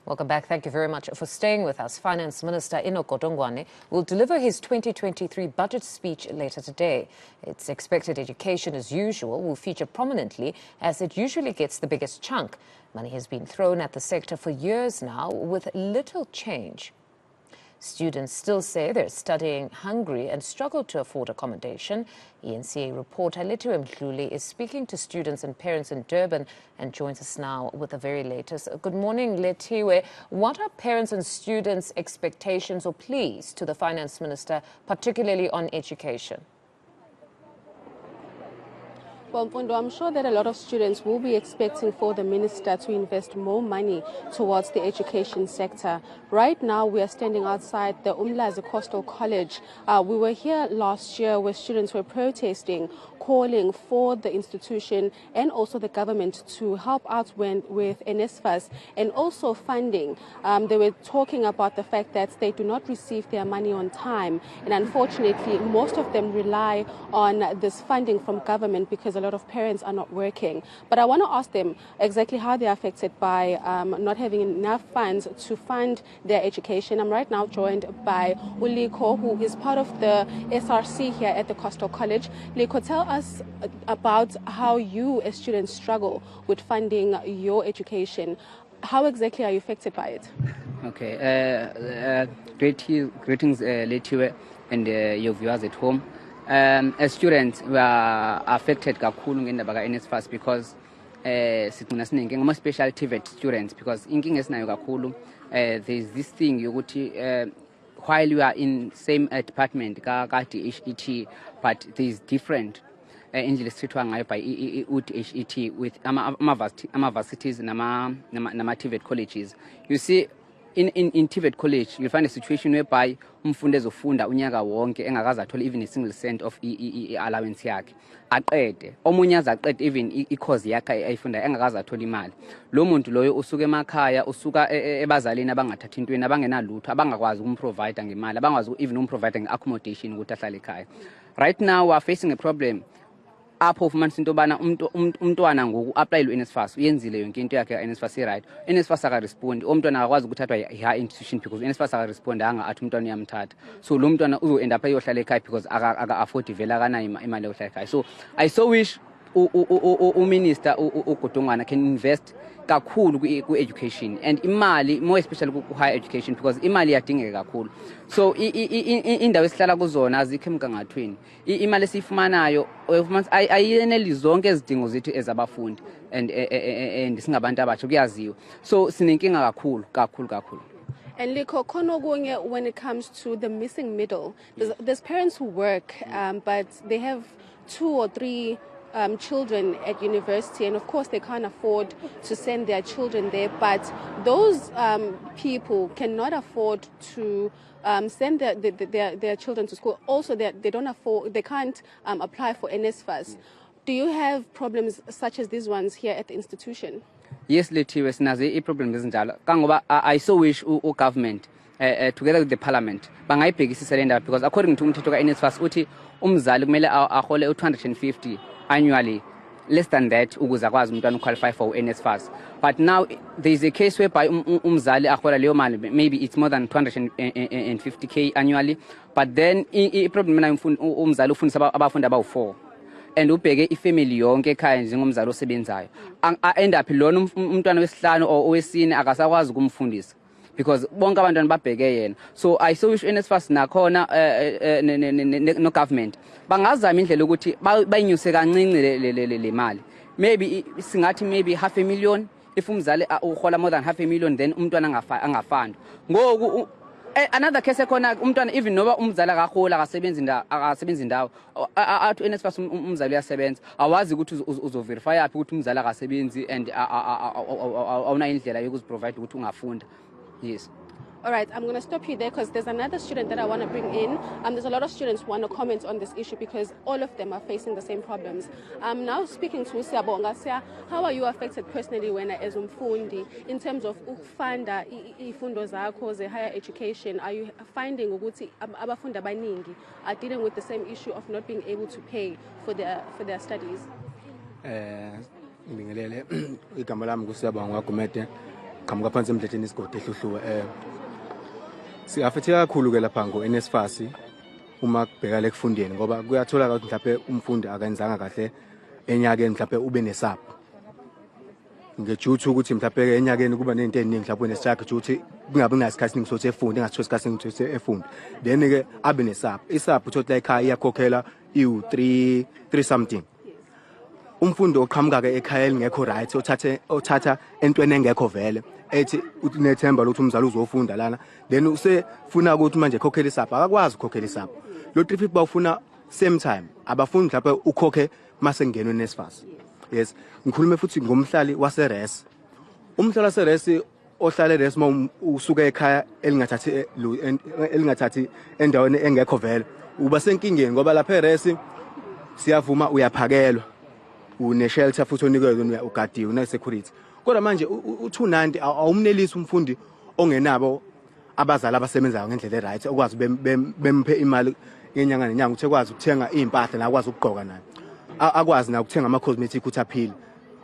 Welcome back. Thank you very much for staying with us. Finance Minister Enoch Godongwana will deliver his 2023 budget speech later today. It's expected education, as usual, will feature prominently as it usually gets the biggest chunk. Money has been thrown at the sector for years now with little change. Students still say they're studying hungry and struggle to afford accommodation. eNCA reporter Lethiwe Mdluli is speaking to students and parents in Durban and joins us now with the very latest. Good morning, Lethiwe. What are parents and students' expectations or pleas to the Finance Minister, particularly on education? Well, Mfundo, I'm sure that a lot of students will be expecting for the minister to invest more money towards the education sector. Right now, we are standing outside the Umlazi Coastal College. We were here last year where students were protesting, calling for the institution and also the government to help out with NSFAS and also funding. They were talking about the fact that they do not receive their money on time. And unfortunately, most of them rely on this funding from government because a lot of parents are not working. But I want to ask them exactly how they are affected by not having enough funds to fund their education. I'm right now joined by Uliko, who is part of the SRC here at the Coastal College. Liko, tell us about how you as students struggle with funding your education. How exactly are you affected by it? Okay, greetings Lethiwe and your viewers at home. As students, we are affected kakhulu ngendaba ka-NSFAS because sigcina siningi ngama special TVET students because inkinga esinayo kakhulu there's this thing yokuthi while you are in same department ka-DHET but there's different indlela esithethwa ngayo by DHET with ama-varsities nama-TVET colleges. You see, in TVET college, you'll find a situation whereby umfundi ezofunda unyaka wonke engakaze athole even a single cent of allowance yakhe. Aqede. Omunye azaqede even i-course yakhe ayifunda engakaze athole imali. Lo muntu loyo usuka emakhaya, usuka ebazalini abangathathi intweni, abangenalutho, abangakwazi ukumprovide ngemali, abangakwazi even umprovide nge-accommodation ukuthi ahlale ekhaya. Right now, we are facing a problem. Apho ufumanisa into bana umntwana ngoku applyile uNSFAS uyenzile yonke into yakhe uNSFAS right uNSFAS akarespondi umntwana akakwazi ukuthathwa higher institution because uNSFAS akaresponda athi umntwana uyamthatha so lo mntwana uzo end up eyohlala ekhaya because aka afford vela kana imali yohlala ekhaya. So I so wish uminister uGodongwana can invest kakhulu ku-education and imali more especially ku-higher education because imali iyadingeka kakhulu. So indawo esihlala kuzona azikho emgangathweni. Imali esiyifumanayo ayeneli zonke izidingo zethu ezabafundi and singabantu abatsha kuyaziwa. So sinenkinga kakhulu. And Liko, konogunye, when it comes to the missing middle, there's parents who work, but they have 2 or 3 children at university, and of course they can't afford to send their children there, but those people cannot afford to send their children to school. Also, they can't apply for NSFAS. Do you have problems such as these ones here at the institution? Yes, Lethiwe, sinazo i-problems ezinjalo. Kangoba I so wish government together with the parliament bangayibhekisisa le ndaba because according to umthetho ka-NSFAS uthi umzali kumele ahole u-250 annually, less than that ukuze akwazi umntwana qualify for NSFAS. But now there is a case whereby umzali ahola leyo mali, maybe it's more than 250k annually, but then i-problem na umzali ufundisa abafundi abawu-4 and ubheke ifamily yonke ekhaya njengomzali osebenzayo end up lona umntwana wesihlanu or owesine akasakwazi ukumfundisa because bonke abantwana babheke yena. So I so wish NSFAS nakhona no government bangazama indlela ukuthi bayinyuse kancinci le mali, maybe singathi maybe $500,000 if umzali uhola more than $500,000 then umntwana angafanda. Ngoku another case ekhona umntwana even noba umzali akahola akasebenzi indawo athi NSFAS umzali uyasebenza awazi ukuthi uzoverify yaphi ukuthi umzali akasebenzi and awuna indlela yokuziprovide ukuthi ungafunda. Yes. All right, I'm going to stop you there because there's another student that I want to bring in. There's a lot of students who want to comment on this issue because all of them are facing the same problems. I'm now speaking to Siyabonga. How are you affected personally when as umfundi in terms of ukufunda ifundo zakho ze higher education? Are you finding ukuthi abafundi abaningi are dealing with the same issue of not being able to pay for their studies? Ngibingelele igama lami kuSiyabonga Gumede. qhamuka phansi emdletseni isigodi ehluhluka siyafetheka kakhulu ke lapha ngo-NSFAS uma kubheka le kufundeni ngoba kuyatholakala ukuthi mhlawumbe umfundi akenzanga kahle enyakeni mhlawumbe ube nesapho ngejuthi ukuthi mhlawumbe enyakeni kuba nezinto eziningi mhlawumbe nesakhe juthi kungabe ngasikhathi ningi sothi efunde engathi isikhathi ningi sothi efunde then ke abe nesapho isapho uthi la ekhaya iyakhokhela i3 something umfundi oqhamuka ke ekhaya elingekho right othatha entweni engekho vele ethi unethemba lokuthi umzali uzofunda lana then usefuna ukuthi manje ekhokhele isapho akakwazi ukukhokhela isapho lo 350 bawufuna same time abafuni mhlawumbe ukhokhe mase ngenwe NSFAS yes ngikhulume futhi ngomhlali waseRes umhlali waseRes ohlala eRes usuka ekhaya elingathathi endaweni engekho vele uba senkingeni ngoba lapha eRes siyavuma uyaphakelwa une shelter futhi onikezwe ugadiwe una security kodwa manje u290 awumnelisi umfundi ongenabo abazali abasebenzayo ngendlela eright okwazi bemphe imali yenyanga nenyanga ukuthi ekwazi ukuthenga impahla nakwazi ukugqoka naye akwazi na ukuthenga ama cosmetic ukuthi aphile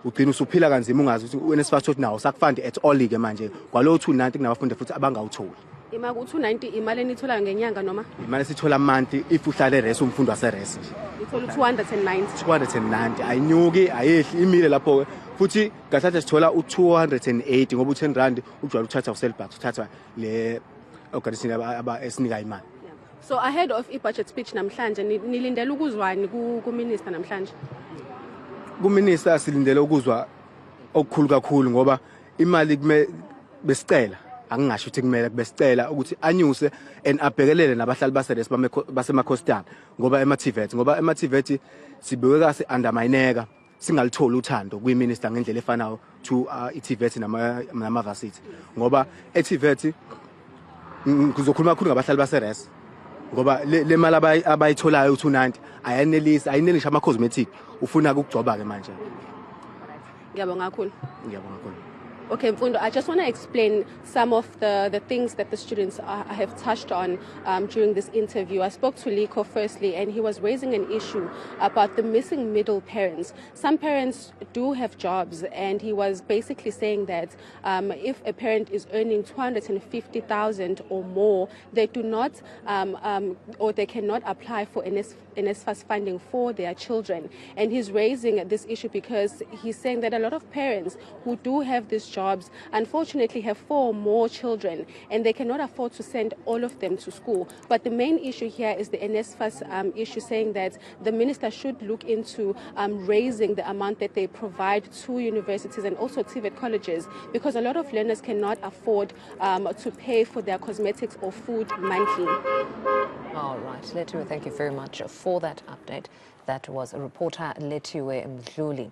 ugcina usuphila kanzima ungazi ukuthi uNSFAS uthi nawo sakufandi at all ke manje kwalo 290 kunabafundi futhi abangawutholi ima ku290 imali enithola ngenyanga noma imali sithola monthly if uhlala eRes umfundi waseRes nje ithola 290 ayinyuki ayehli imile lapho futhi ngathatha sithola u280 ngoba u10 rand ujwayele ukuthatha uselback uthatha le organisation esinika imali. So ahead of i-budget speech namhlanje nilindele ukuzwani ku-minister namhlanje? Ku-minister silindele ukuzwa okukhulu kakhulu ngoba imali besicela angingasho ukuthi kumele besicela ukuthi anyuse and abhekelele nabahlali baseRes basemakhostana ngoba ema-TVET sibekwe kahle undermineka singalitholi uthando kwi-minister ngendlela efanayo to i-TVET nama-varsity ngoba e-TVET kuzokhuluma kakhulu ngabahlali baseRes ngoba le mali abayitholayo u290 ayinelisha ama-cosmetic ufuna ukugcoba ke manje. Ngiyabonga kakhulu. Ngiyabonga kakhulu. Okay, Mfundo, I just want to explain some of the things that the students have touched on during this interview. I spoke to Liko firstly, and he was raising an issue about the missing middle parents. Some parents do have jobs, and he was basically saying that if a parent is earning 250,000 or more, they do not or they cannot apply for NSFAS funding for their children. And he's raising this issue because he's saying that a lot of parents who do have these jobs unfortunately have 4 or more children and they cannot afford to send all of them to school. But the main issue here is the NSFAS issue, saying that the minister should look into raising the amount that they provide to universities and also TVET colleges, because a lot of learners cannot afford to pay for their cosmetics or food monthly. All right, Lethiwe, thank you very much for that update. That was a reporter, Lethiwe Mdluli.